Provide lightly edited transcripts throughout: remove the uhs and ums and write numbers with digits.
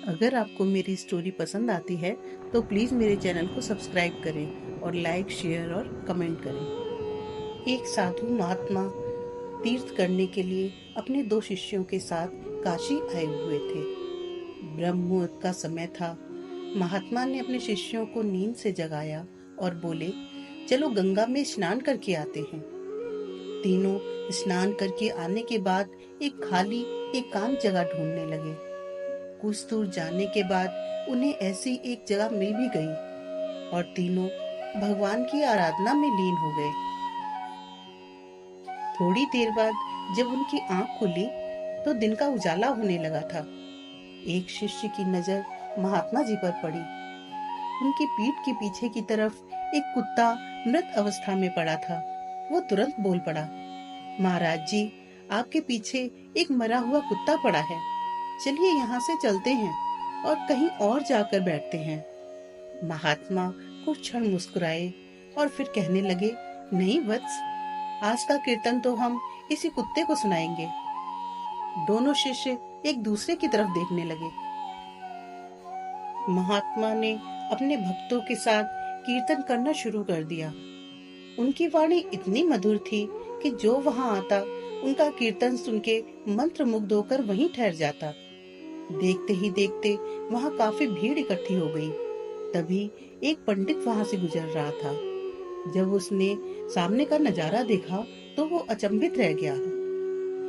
अगर आपको मेरी स्टोरी पसंद आती है तो प्लीज़ मेरे चैनल को सब्सक्राइब करें और लाइक, शेयर और कमेंट करें। एक साधु महात्मा तीर्थ करने के लिए अपने 2 शिष्यों के साथ काशी आए हुए थे। ब्रह्म मुहूर्त का समय था। महात्मा ने अपने शिष्यों को नींद से जगाया और बोले, चलो गंगा में स्नान करके आते हैं। तीनों स्नान करके आने के बाद एक खाली एकांत जगह ढूंढने लगे। कुछ दूर जाने के बाद उन्हें ऐसी एक जगह मिल भी गई और तीनों भगवान की आराधना में लीन हो गए। थोड़ी देर बाद जब उनकी आंख खुली तो दिन का उजाला होने लगा था। एक शिष्य की नजर महात्मा जी पर पड़ी। उनकी पीठ के पीछे की तरफ एक कुत्ता मृत अवस्था में पड़ा था। वो तुरंत बोल पड़ा, महाराज जी, आपके पीछे एक मरा हुआ कुत्ता पड़ा है। चलिए यहाँ से चलते हैं और कहीं और जाकर बैठते हैं। महात्मा कुछ क्षण मुस्कुराए और फिर कहने लगे, नहीं वत्स, आज का कीर्तन तो हम इसी कुत्ते को सुनाएंगे। दोनों शिष्य एक दूसरे की तरफ देखने लगे। महात्मा ने अपने भक्तों के साथ कीर्तन करना शुरू कर दिया। उनकी वाणी इतनी मधुर थी कि जो वहां आता उनका कीर्तन सुन के मंत्रमुग्ध होकर वहीं ठहर जाता। देखते ही देखते वहां काफी भीड़ इकट्ठी हो गई। तभी एक पंडित वहां से गुजर रहा था। जब उसने सामने का नजारा देखा तो वो अचंभित रह गया।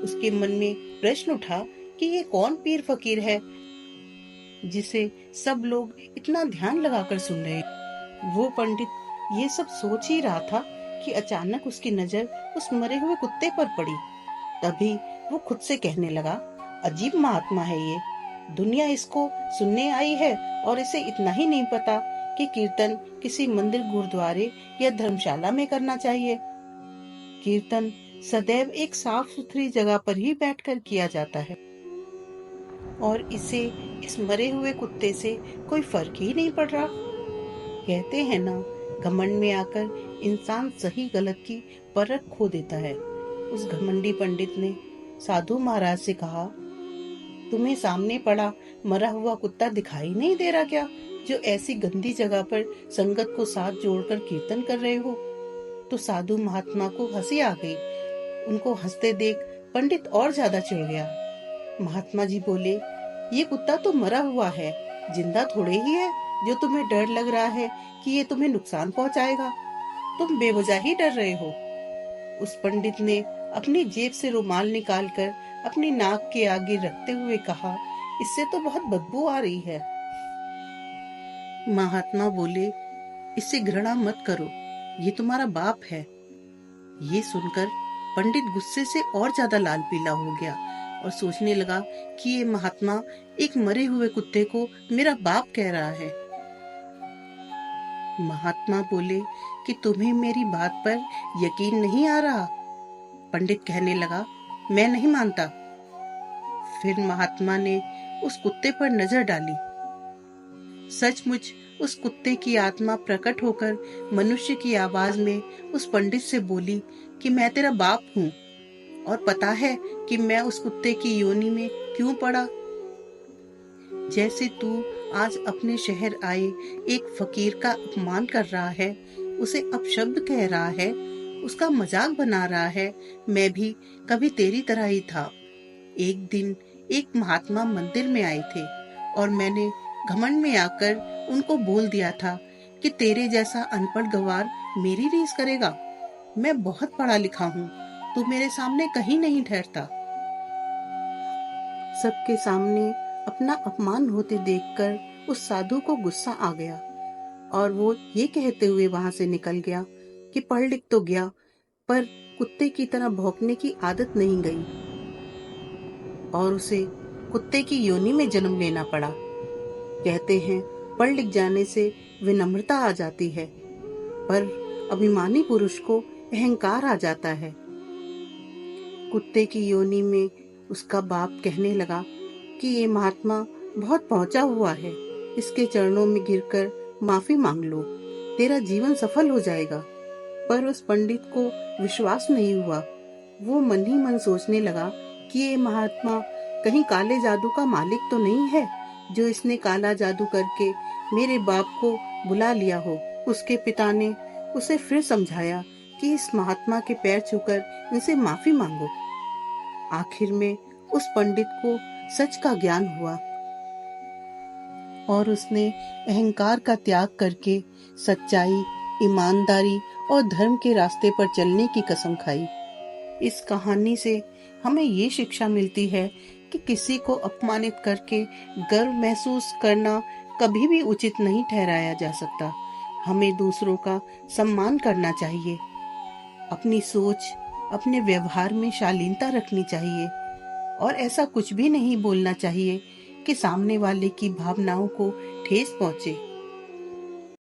उसके मन में प्रश्न उठा कि ये कौन पीर फकीर है जिसे सब लोग इतना ध्यान लगाकर सुन रहे हैं। वो पंडित ये सब सोच ही रहा था कि अचानक उसकी नजर उस मरे हुए कुत्ते पर पड़ी। तभी वो खुद से कहने लगा, अजीब महात्मा है ये। दुनिया इसको सुनने आई है और इसे इतना ही नहीं पता कि कीर्तन किसी मंदिर, गुरुद्वारे या धर्मशाला में करना चाहिए। कीर्तन सदैव एक साफ सुथरी जगह पर ही बैठकर किया जाता है और इसे इस मरे हुए कुत्ते से कोई फर्क ही नहीं पड़ रहा। कहते हैं ना, घमंड में आकर इंसान सही गलत की परख खो देता है। उस घमंडी पंडित ने साधु महाराज से कहा, तुम्हें सामने पड़ा मरा हुआ कुत्ता दिखाई नहीं दे रहा क्या, जो ऐसी गंदी जगह पर संगत को साथ जोड़कर कीर्तन कर रहे हो? तो साधु महात्मा को हंसी आ गई। उनको हंसते देख पंडित और ज्यादा चिढ़ गया। महात्मा जी बोले, ये कुत्ता तो मरा हुआ है, जिंदा थोड़े ही है जो तुम्हें डर लग रहा है कि ये तुम्हें नुकसान पहुंचाएगा। तुम बेवजह ही डर रहे हो। उस पंडित ने अपनी जेब से रुमाल निकालकर अपनी नाक के आगे रखते हुए कहा, इससे तो बहुत बदबू आ रही है। महात्मा बोले, इससे घृणा मत करो, ये तुम्हारा बाप है। ये सुनकर पंडित गुस्से से और ज्यादा लाल पीला हो गया और सोचने लगा कि ये महात्मा एक मरे हुए कुत्ते को मेरा बाप कह रहा है। महात्मा बोले कि तुम्हें मेरी बात पर यकीन नहीं आ रहा? पंडित कहने लगा, मैं नहीं मानता। फिर महात्मा ने उस कुत्ते पर नजर डाली। सचमुच उस कुत्ते की आत्मा प्रकट होकर मनुष्य की आवाज में उस पंडित से बोली कि मैं तेरा बाप हूँ और पता है कि मैं उस कुत्ते की योनि में क्यों पड़ा। जैसे तू आज अपने शहर आए एक फकीर का अपमान कर रहा है, उसे अपशब्द कह रहा है, उसका मजाक बना रहा है, मैं भी कभी तेरी तरह ही था। एक दिन एक महात्मा मंदिर में आए थे और मैंने घमंड में आकर उनको बोल दिया था कि तेरे जैसा अनपढ़ गंवार मेरी रीस करेगा। मैं बहुत पढ़ा लिखा हूँ, तू मेरे सामने कहीं नहीं ठहरता। सबके सामने अपना अपमान होते देखकर उस साधु को गुस्सा आ गया और वो ये कहते हुए वहां से निकल गया कि पढ़ लिख तो गया, पर कुत्ते की तरह भौंकने की आदत नहीं गई और उसे कुत्ते की योनि में जन्म लेना पड़ा। कहते हैं पढ़ लिख जाने से विनम्रता आ जाती है, पर अभिमानी पुरुष को अहंकार आ जाता है। कुत्ते की योनि में उसका बाप कहने लगा कि ये महात्मा बहुत पहुंचा हुआ है, इसके चरणों में गिरकर माफी मांग लो, तेरा जीवन सफल हो जाएगा। पर उस पंडित को विश्वास नहीं हुआ। वो मन ही मन सोचने लगा कि ये महात्मा कहीं काले जादू का मालिक तो नहीं है जो इसने काला जादू करके मेरे बाप को बुला लिया हो। उसके पिता ने उसे फिर समझाया कि इस महात्मा के पैर छूकर इनसे माफी मांगो। आखिर में उस पंडित को सच का ज्ञान हुआ और उसने अहंकार का त्याग करके सच्चाई, ईमानदारी और धर्म के रास्ते पर चलने की कसम खाई। इस कहानी से हमें ये शिक्षा मिलती है कि किसी को अपमानित करके गर्व महसूस करना कभी भी उचित नहीं ठहराया जा सकता। हमें दूसरों का सम्मान करना चाहिए, अपनी सोच, अपने व्यवहार में शालीनता रखनी चाहिए और ऐसा कुछ भी नहीं बोलना चाहिए कि सामने वाले की भावनाओं को ठेस पहुंचे।